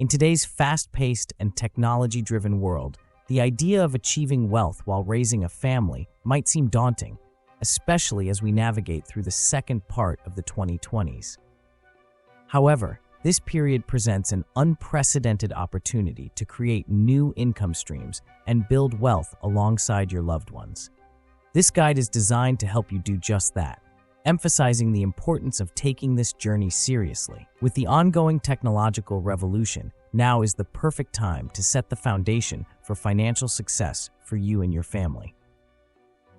In today's fast-paced and technology-driven world, the idea of achieving wealth while raising a family might seem daunting, especially as we navigate through the second part of the 2020s. However, this period presents an unprecedented opportunity to create new income streams and build wealth alongside your loved ones. This guide is designed to help you do just that, emphasizing the importance of taking this journey seriously. With the ongoing technological revolution, now is the perfect time to set the foundation for financial success for you and your family.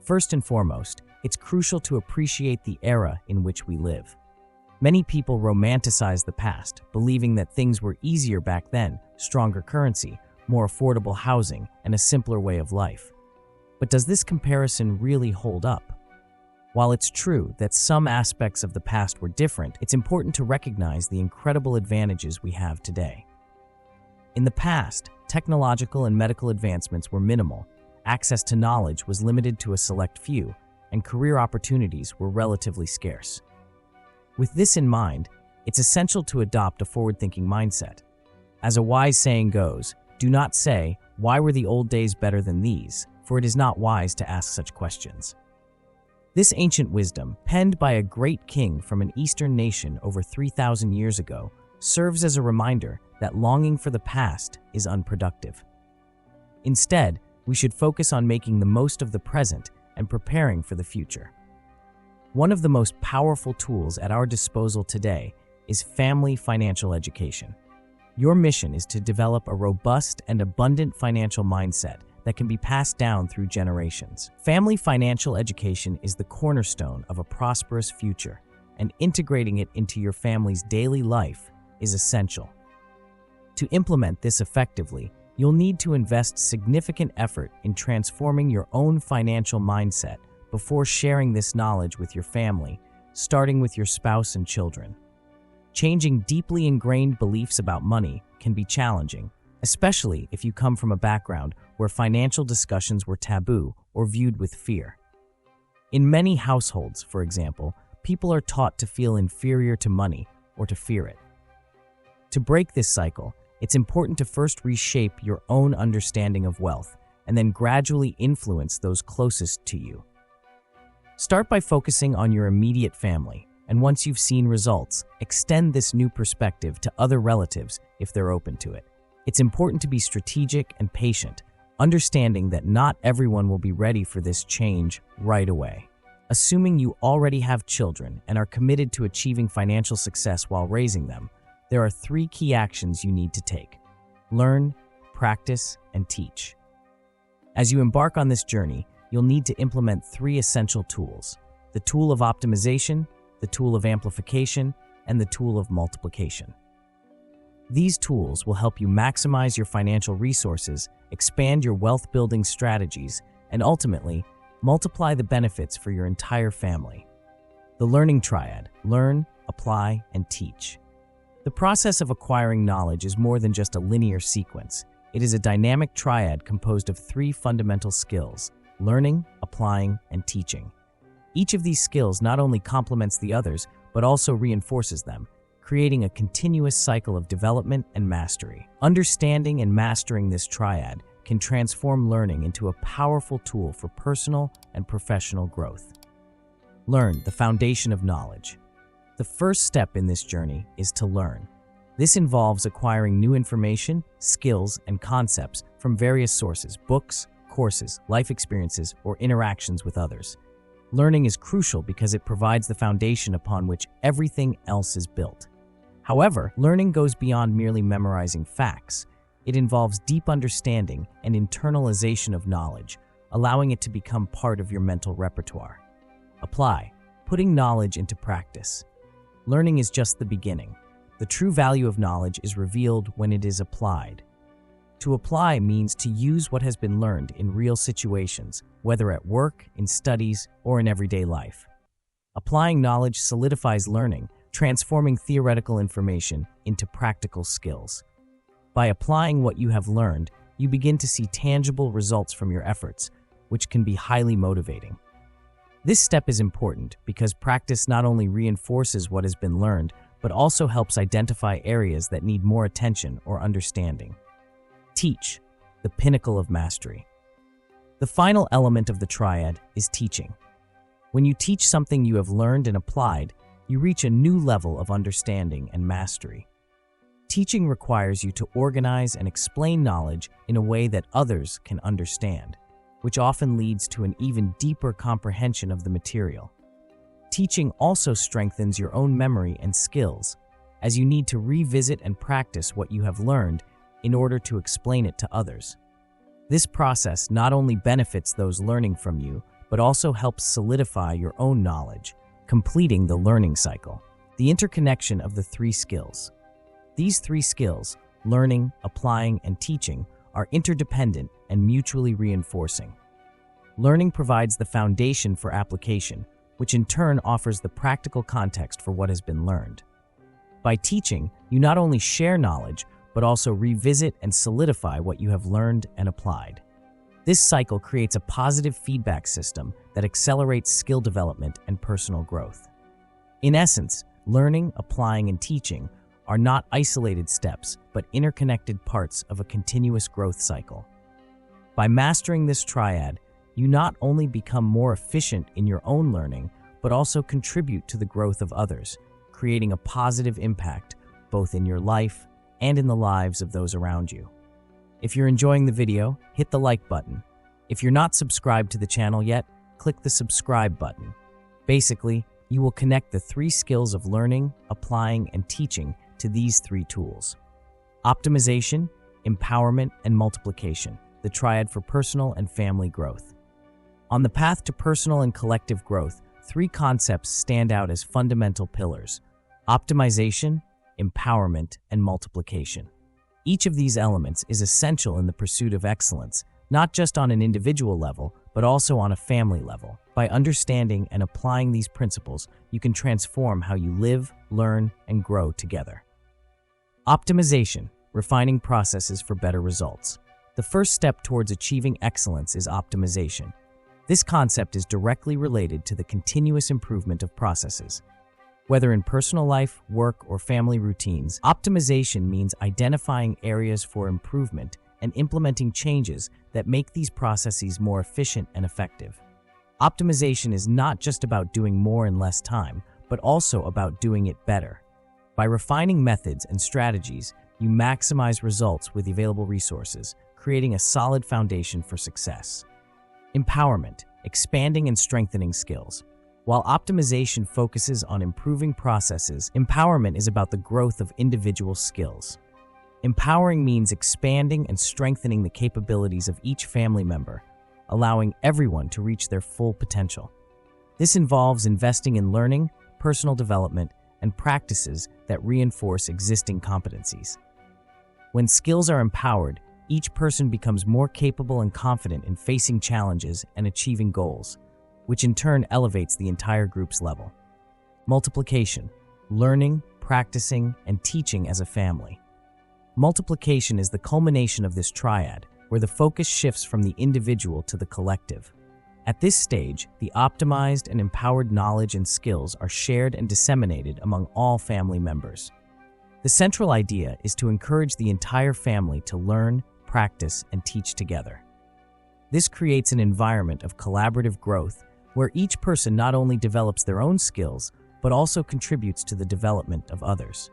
First and foremost, it's crucial to appreciate the era in which we live. Many people romanticize the past, believing that things were easier back then: stronger currency, more affordable housing, and a simpler way of life. But does this comparison really hold up? While it's true that some aspects of the past were different, it's important to recognize the incredible advantages we have today. In the past, technological and medical advancements were minimal, access to knowledge was limited to a select few, and career opportunities were relatively scarce. With this in mind, it's essential to adopt a forward-thinking mindset. As a wise saying goes, do not say, "Why were the old days better than these?" for it is not wise to ask such questions. This ancient wisdom, penned by a great king from an Eastern nation over 3,000 years ago, serves as a reminder that longing for the past is unproductive. Instead, we should focus on making the most of the present and preparing for the future. One of the most powerful tools at our disposal today is family financial education. Your mission is to develop a robust and abundant financial mindset that can be passed down through generations. Family financial education is the cornerstone of a prosperous future, and integrating it into your family's daily life is essential. To implement this effectively, you'll need to invest significant effort in transforming your own financial mindset before sharing this knowledge with your family, starting with your spouse and children. Changing deeply ingrained beliefs about money can be challenging, especially if you come from a background where financial discussions were taboo or viewed with fear. In many households, for example, people are taught to feel inferior to money or to fear it. To break this cycle, it's important to first reshape your own understanding of wealth and then gradually influence those closest to you. Start by focusing on your immediate family, and once you've seen results, extend this new perspective to other relatives if they're open to it. It's important to be strategic and patient, understanding that not everyone will be ready for this change right away. Assuming you already have children and are committed to achieving financial success while raising them, there are 3 key actions you need to take: learn, practice, and teach. As you embark on this journey, you'll need to implement 3 essential tools: the tool of optimization, the tool of amplification, and the tool of multiplication. These tools will help you maximize your financial resources, expand your wealth-building strategies, and ultimately, multiply the benefits for your entire family. The learning triad: learn, apply, and teach. The process of acquiring knowledge is more than just a linear sequence. It is a dynamic triad composed of 3 fundamental skills: learning, applying, and teaching. Each of these skills not only complements the others, but also reinforces them, creating a continuous cycle of development and mastery. Understanding and mastering this triad can transform learning into a powerful tool for personal and professional growth. Learn, the foundation of knowledge. The first step in this journey is to learn. This involves acquiring new information, skills, and concepts from various sources: books, courses, life experiences, or interactions with others. Learning is crucial because it provides the foundation upon which everything else is built. However, learning goes beyond merely memorizing facts. It involves deep understanding and internalization of knowledge, allowing it to become part of your mental repertoire. Apply, putting knowledge into practice. Learning is just the beginning. The true value of knowledge is revealed when it is applied. To apply means to use what has been learned in real situations, whether at work, in studies, or in everyday life. Applying knowledge solidifies learning, transforming theoretical information into practical skills. By applying what you have learned, you begin to see tangible results from your efforts, which can be highly motivating. This step is important because practice not only reinforces what has been learned, but also helps identify areas that need more attention or understanding. Teach, the pinnacle of mastery. The final element of the triad is teaching. When you teach something you have learned and applied, you reach a new level of understanding and mastery. Teaching requires you to organize and explain knowledge in a way that others can understand, which often leads to an even deeper comprehension of the material. Teaching also strengthens your own memory and skills, as you need to revisit and practice what you have learned in order to explain it to others. This process not only benefits those learning from you, but also helps solidify your own knowledge, completing the learning cycle. The interconnection of the three skills. These three skills, learning, applying, and teaching, are interdependent and mutually reinforcing. Learning provides the foundation for application, which in turn offers the practical context for what has been learned. By teaching, you not only share knowledge, but also revisit and solidify what you have learned and applied. This cycle creates a positive feedback system that accelerates skill development and personal growth. In essence, learning, applying, and teaching are not isolated steps, but interconnected parts of a continuous growth cycle. By mastering this triad, you not only become more efficient in your own learning, but also contribute to the growth of others, creating a positive impact both in your life and in the lives of those around you. If you're enjoying the video, hit the like button. If you're not subscribed to the channel yet, click the subscribe button. Basically, you will connect the three skills of learning, applying, and teaching to these three tools: optimization, empowerment, and multiplication, the triad for personal and family growth. On the path to personal and collective growth, three concepts stand out as fundamental pillars: optimization, empowerment, and multiplication. Each of these elements is essential in the pursuit of excellence, not just on an individual level, but also on a family level. By understanding and applying these principles, you can transform how you live, learn, and grow together. Optimization, refining processes for better results. The first step towards achieving excellence is optimization. This concept is directly related to the continuous improvement of processes. Whether in personal life, work, or family routines, optimization means identifying areas for improvement and implementing changes that make these processes more efficient and effective. Optimization is not just about doing more in less time, but also about doing it better. By refining methods and strategies, you maximize results with available resources, creating a solid foundation for success. Empowerment, expanding and strengthening skills. While optimization focuses on improving processes, empowerment is about the growth of individual skills. Empowering means expanding and strengthening the capabilities of each family member, allowing everyone to reach their full potential. This involves investing in learning, personal development, and practices that reinforce existing competencies. When skills are empowered, each person becomes more capable and confident in facing challenges and achieving goals, which in turn elevates the entire group's level. Multiplication, learning, practicing, and teaching as a family. Multiplication is the culmination of this triad, where the focus shifts from the individual to the collective. At this stage, the optimized and empowered knowledge and skills are shared and disseminated among all family members. The central idea is to encourage the entire family to learn, practice, and teach together. This creates an environment of collaborative growth where each person not only develops their own skills, but also contributes to the development of others.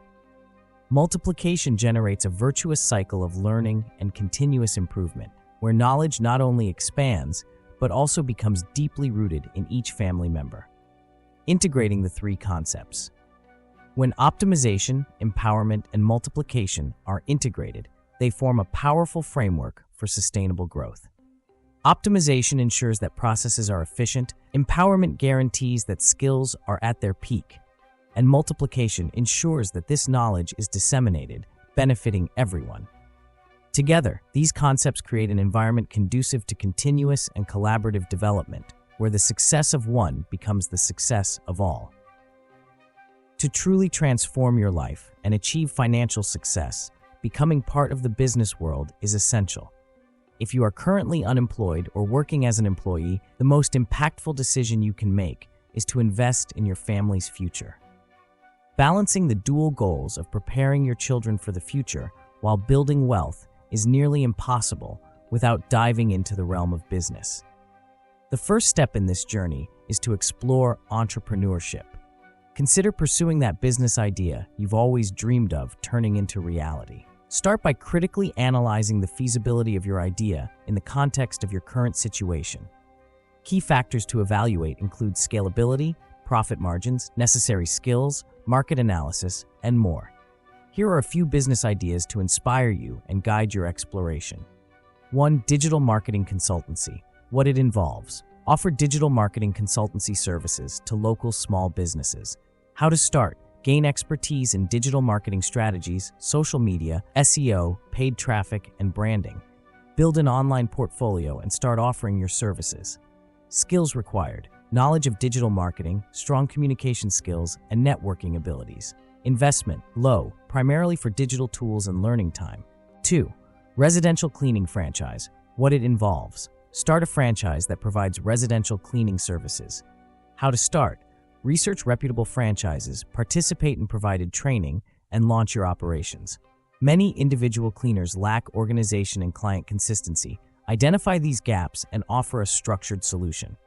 Multiplication generates a virtuous cycle of learning and continuous improvement, where knowledge not only expands, but also becomes deeply rooted in each family member. Integrating the three concepts. When optimization, empowerment, and multiplication are integrated, they form a powerful framework for sustainable growth. Optimization ensures that processes are efficient, empowerment guarantees that skills are at their peak, and multiplication ensures that this knowledge is disseminated, benefiting everyone. Together, these concepts create an environment conducive to continuous and collaborative development, where the success of one becomes the success of all. To truly transform your life and achieve financial success, becoming part of the business world is essential. If you are currently unemployed or working as an employee, the most impactful decision you can make is to invest in your family's future. Balancing the dual goals of preparing your children for the future while building wealth is nearly impossible without diving into the realm of business. The first step in this journey is to explore entrepreneurship. Consider pursuing that business idea you've always dreamed of turning into reality. Start by critically analyzing the feasibility of your idea in the context of your current situation. Key factors to evaluate include scalability, profit margins, necessary skills, market analysis, and more. Here are a few business ideas to inspire you and guide your exploration. 1. Digital marketing consultancy. What it involves. Offer digital marketing consultancy services to local small businesses. How to start. Gain expertise in digital marketing strategies, social media, SEO, paid traffic, and branding. Build an online portfolio and start offering your services. Skills required. Knowledge of digital marketing, strong communication skills, and networking abilities. Investment. Low, primarily for digital tools and learning time. 2. Residential cleaning franchise. What it involves. Start a franchise that provides residential cleaning services. How to start. Research reputable franchises, participate in provided training, and launch your operations. Many individual cleaners lack organization and client consistency. Identify these gaps and offer a structured solution.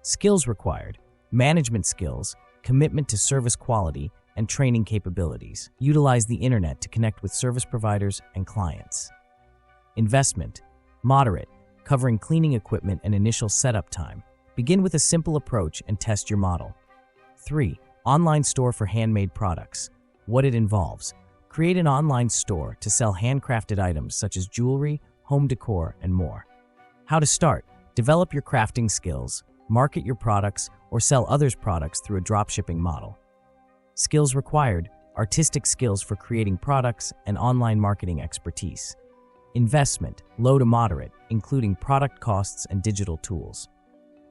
Skills required. Management skills, commitment to service quality, and training capabilities. Utilize the internet to connect with service providers and clients. Investment. Moderate, covering cleaning equipment and initial setup time. Begin with a simple approach and test your model. 3. Online store for handmade products. What it involves. Create an online store to sell handcrafted items such as jewelry, home decor, and more. How to start. Develop your crafting skills, market your products, or sell others' products through a dropshipping model. Skills required. Artistic skills for creating products and online marketing expertise. Investment. Low to moderate, including product costs and digital tools.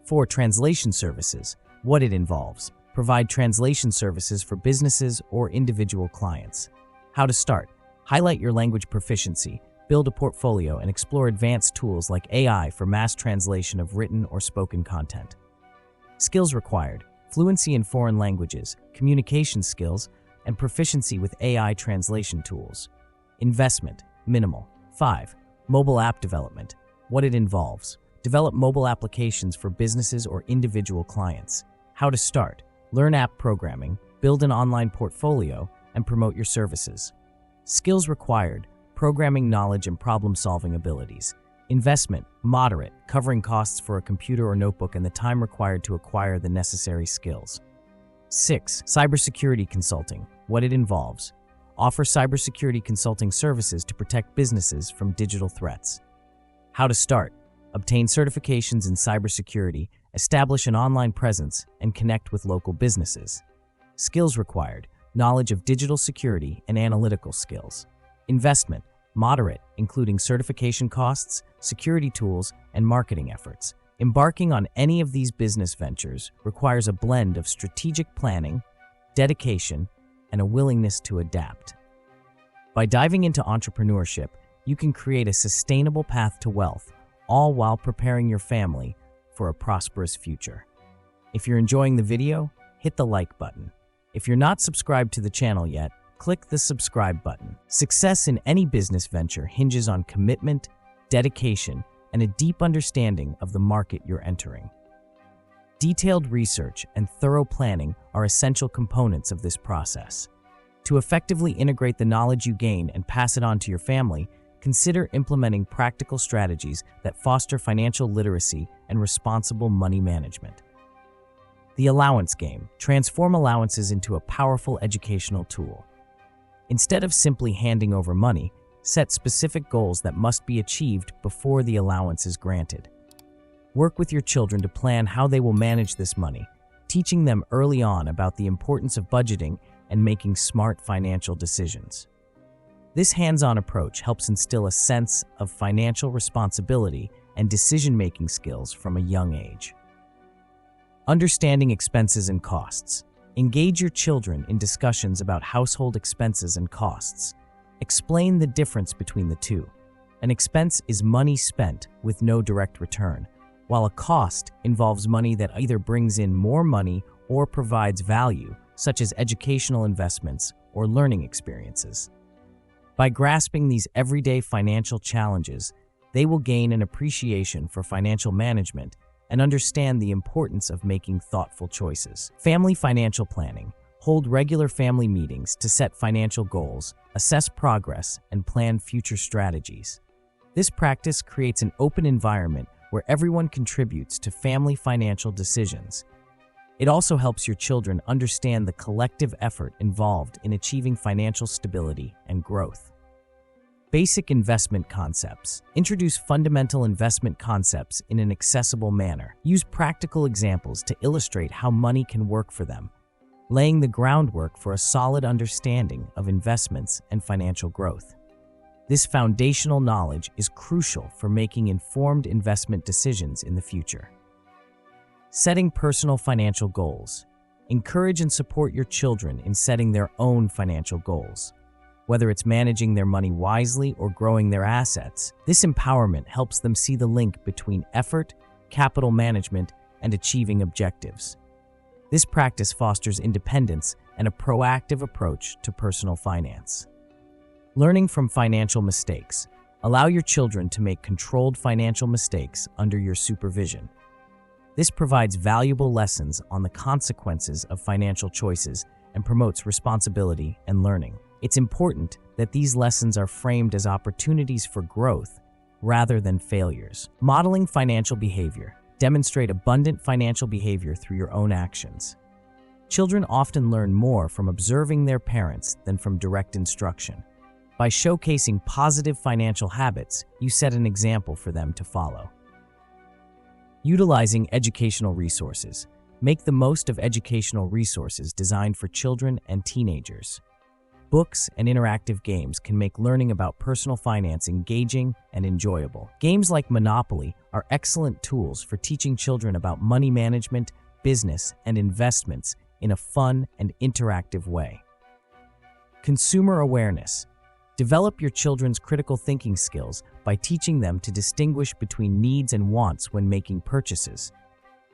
4. Translation services. What it involves. Provide translation services for businesses or individual clients. How to start. Highlight your language proficiency, build a portfolio, and explore advanced tools like AI for mass translation of written or spoken content. Skills required. Fluency in foreign languages, communication skills, and proficiency with AI translation tools. Investment. Minimal. 5. Mobile app development. What it involves. Develop mobile applications for businesses or individual clients. How to start. Learn app programming, build an online portfolio, and promote your services. Skills required. Programming knowledge and problem-solving abilities. Investment. Moderate, covering costs for a computer or notebook and the time required to acquire the necessary skills. 6. Cybersecurity consulting. What it involves. Offer cybersecurity consulting services to protect businesses from digital threats. How to start. Obtain certifications in cybersecurity, establish an online presence, and connect with local businesses. Skills required. Knowledge of digital security and analytical skills. Investment. Moderate, including certification costs, security tools, and marketing efforts. Embarking on any of these business ventures requires a blend of strategic planning, dedication, and a willingness to adapt. By diving into entrepreneurship, you can create a sustainable path to wealth, all while preparing your family for a prosperous future. If you're enjoying the video, hit the like button. If you're not subscribed to the channel yet, click the subscribe button. Success in any business venture hinges on commitment, dedication, and a deep understanding of the market you're entering. Detailed research and thorough planning are essential components of this process. To effectively integrate the knowledge you gain and pass it on to your family, consider implementing practical strategies that foster financial literacy and responsible money management. The allowance game. Transform allowances into a powerful educational tool. Instead of simply handing over money, set specific goals that must be achieved before the allowance is granted. Work with your children to plan how they will manage this money, teaching them early on about the importance of budgeting and making smart financial decisions. This hands-on approach helps instill a sense of financial responsibility and decision-making skills from a young age. Understanding expenses and costs. Engage your children in discussions about household expenses and costs. Explain the difference between the two. An expense is money spent with no direct return, while a cost involves money that either brings in more money or provides value, such as educational investments or learning experiences. By grasping these everyday financial challenges, they will gain an appreciation for financial management and understand the importance of making thoughtful choices. Family financial planning. Hold regular family meetings to set financial goals, assess progress, and plan future strategies. This practice creates an open environment where everyone contributes to family financial decisions. It also helps your children understand the collective effort involved in achieving financial stability and growth. Basic investment concepts. Introduce fundamental investment concepts in an accessible manner. Use practical examples to illustrate how money can work for them, laying the groundwork for a solid understanding of investments and financial growth. This foundational knowledge is crucial for making informed investment decisions in the future. Setting personal financial goals. Encourage and support your children in setting their own financial goals. Whether it's managing their money wisely or growing their assets, this empowerment helps them see the link between effort, capital management, and achieving objectives. This practice fosters independence and a proactive approach to personal finance. Learning from financial mistakes. Allow your children to make controlled financial mistakes under your supervision. This provides valuable lessons on the consequences of financial choices and promotes responsibility and learning. It's important that these lessons are framed as opportunities for growth rather than failures. Modeling financial behavior. Demonstrate abundant financial behavior through your own actions. Children often learn more from observing their parents than from direct instruction. By showcasing positive financial habits, you set an example for them to follow. Utilizing educational resources. Make the most of educational resources designed for children and teenagers. Books and interactive games can make learning about personal finance engaging and enjoyable. Games like Monopoly are excellent tools for teaching children about money management, business, and investments in a fun and interactive way. Consumer awareness. Develop your children's critical thinking skills by teaching them to distinguish between needs and wants when making purchases.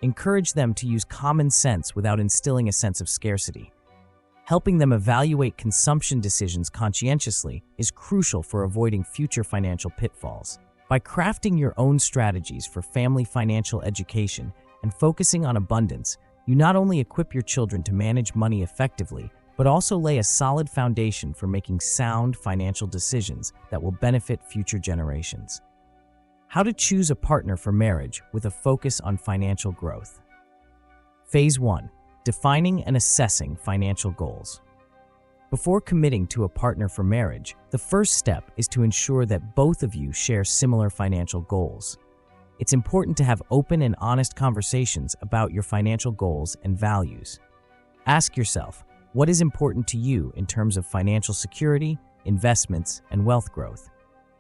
Encourage them to use common sense without instilling a sense of scarcity. Helping them evaluate consumption decisions conscientiously is crucial for avoiding future financial pitfalls. By crafting your own strategies for family financial education and focusing on abundance, you not only equip your children to manage money effectively, but also lay a solid foundation for making sound financial decisions that will benefit future generations. How to choose a partner for marriage with a focus on financial growth. Phase 1. Defining and assessing financial goals. Before committing to a partner for marriage, the first step is to ensure that both of you share similar financial goals. It's important to have open and honest conversations about your financial goals and values. Ask yourself, what is important to you in terms of financial security, investments, and wealth growth?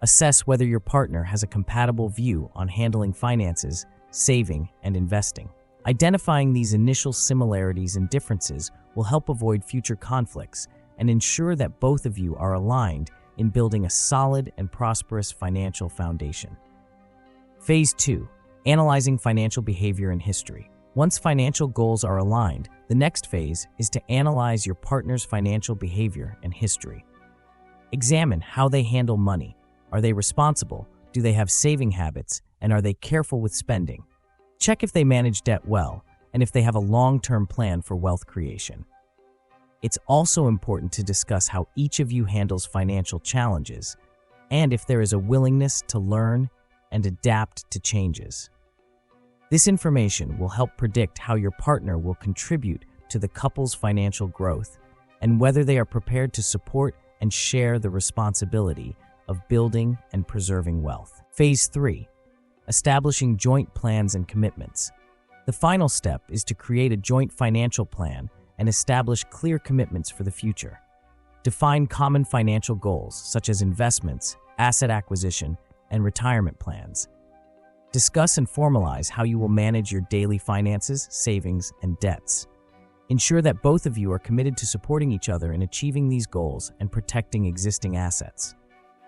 Assess whether your partner has a compatible view on handling finances, saving, and investing. Identifying these initial similarities and differences will help avoid future conflicts and ensure that both of you are aligned in building a solid and prosperous financial foundation. Phase 2. Analyzing financial behavior and history. Once financial goals are aligned, the next phase is to analyze your partner's financial behavior and history. Examine how they handle money. Are they responsible? Do they have saving habits? And are they careful with spending? Check if they manage debt well and if they have a long-term plan for wealth creation. It's also important to discuss how each of you handles financial challenges and if there is a willingness to learn and adapt to changes. This information will help predict how your partner will contribute to the couple's financial growth and whether they are prepared to support and share the responsibility of building and preserving wealth. Phase 3. Establishing joint plans and commitments. The final step is to create a joint financial plan and establish clear commitments for the future. Define common financial goals such as investments, asset acquisition, and retirement plans. Discuss and formalize how you will manage your daily finances, savings, and debts. Ensure that both of you are committed to supporting each other in achieving these goals and protecting existing assets.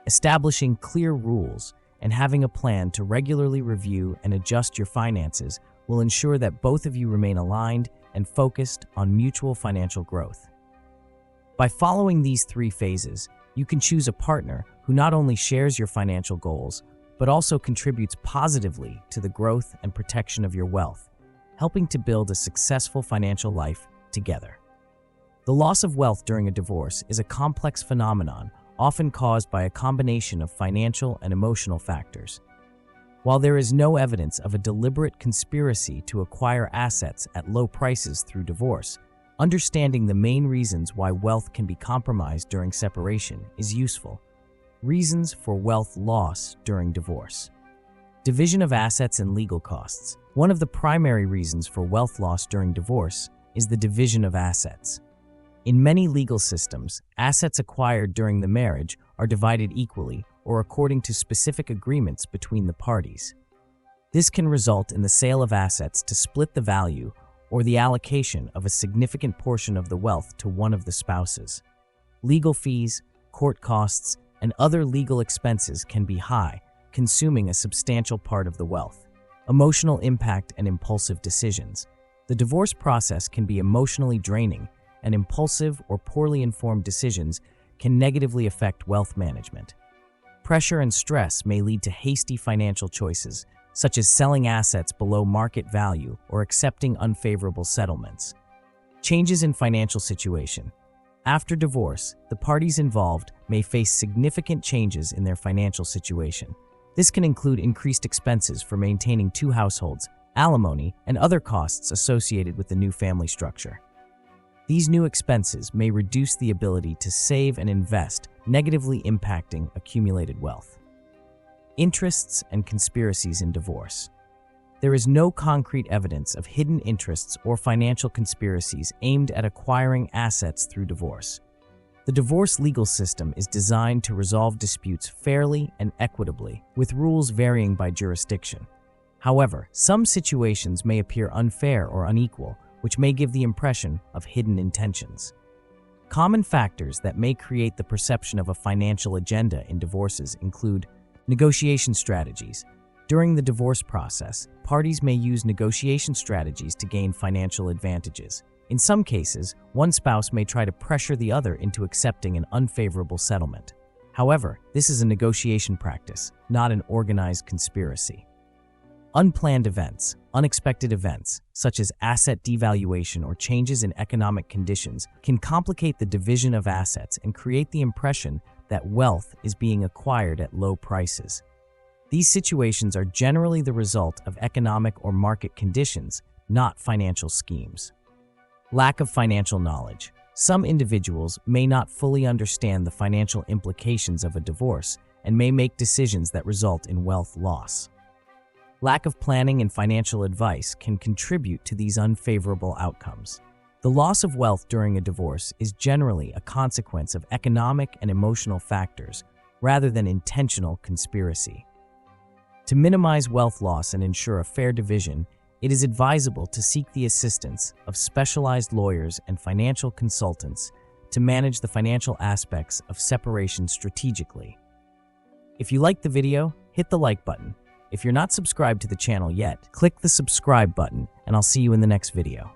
Establishing clear rules and having a plan to regularly review and adjust your finances will ensure that both of you remain aligned and focused on mutual financial growth. By following these 3 phases, you can choose a partner who not only shares your financial goals, but also contributes positively to the growth and protection of your wealth, helping to build a successful financial life together. The loss of wealth during a divorce is a complex phenomenon, often caused by a combination of financial and emotional factors. While there is no evidence of a deliberate conspiracy to acquire assets at low prices through divorce, understanding the main reasons why wealth can be compromised during separation is useful. Reasons for wealth loss during divorce. Division of assets and legal costs. One of the primary reasons for wealth loss during divorce is the division of assets. In many legal systems, assets acquired during the marriage are divided equally or according to specific agreements between the parties. This can result in the sale of assets to split the value or the allocation of a significant portion of the wealth to one of the spouses. Legal fees, court costs, and other legal expenses can be high, consuming a substantial part of the wealth. Emotional impact and impulsive decisions. The divorce process can be emotionally draining, and impulsive or poorly informed decisions can negatively affect wealth management. Pressure and stress may lead to hasty financial choices, such as selling assets below market value or accepting unfavorable settlements. Changes in financial situation. After divorce, the parties involved may face significant changes in their financial situation. This can include increased expenses for maintaining 2 households, alimony, and other costs associated with the new family structure. These new expenses may reduce the ability to save and invest, negatively impacting accumulated wealth. Interests and conspiracies in divorce. There is no concrete evidence of hidden interests or financial conspiracies aimed at acquiring assets through divorce. The divorce legal system is designed to resolve disputes fairly and equitably, with rules varying by jurisdiction. However, some situations may appear unfair or unequal, which may give the impression of hidden intentions. Common factors that may create the perception of a financial agenda in divorces include negotiation strategies. During the divorce process, parties may use negotiation strategies to gain financial advantages. In some cases, one spouse may try to pressure the other into accepting an unfavorable settlement. However, this is a negotiation practice, not an organized conspiracy. Unplanned events, unexpected events, such as asset devaluation or changes in economic conditions, can complicate the division of assets and create the impression that wealth is being acquired at low prices. These situations are generally the result of economic or market conditions, not financial schemes. Lack of financial knowledge. Some individuals may not fully understand the financial implications of a divorce and may make decisions that result in wealth loss. Lack of planning and financial advice can contribute to these unfavorable outcomes. The loss of wealth during a divorce is generally a consequence of economic and emotional factors rather than intentional conspiracy. To minimize wealth loss and ensure a fair division, it is advisable to seek the assistance of specialized lawyers and financial consultants to manage the financial aspects of separation strategically. If you liked the video, hit the like button. If you're not subscribed to the channel yet, click the subscribe button, and I'll see you in the next video.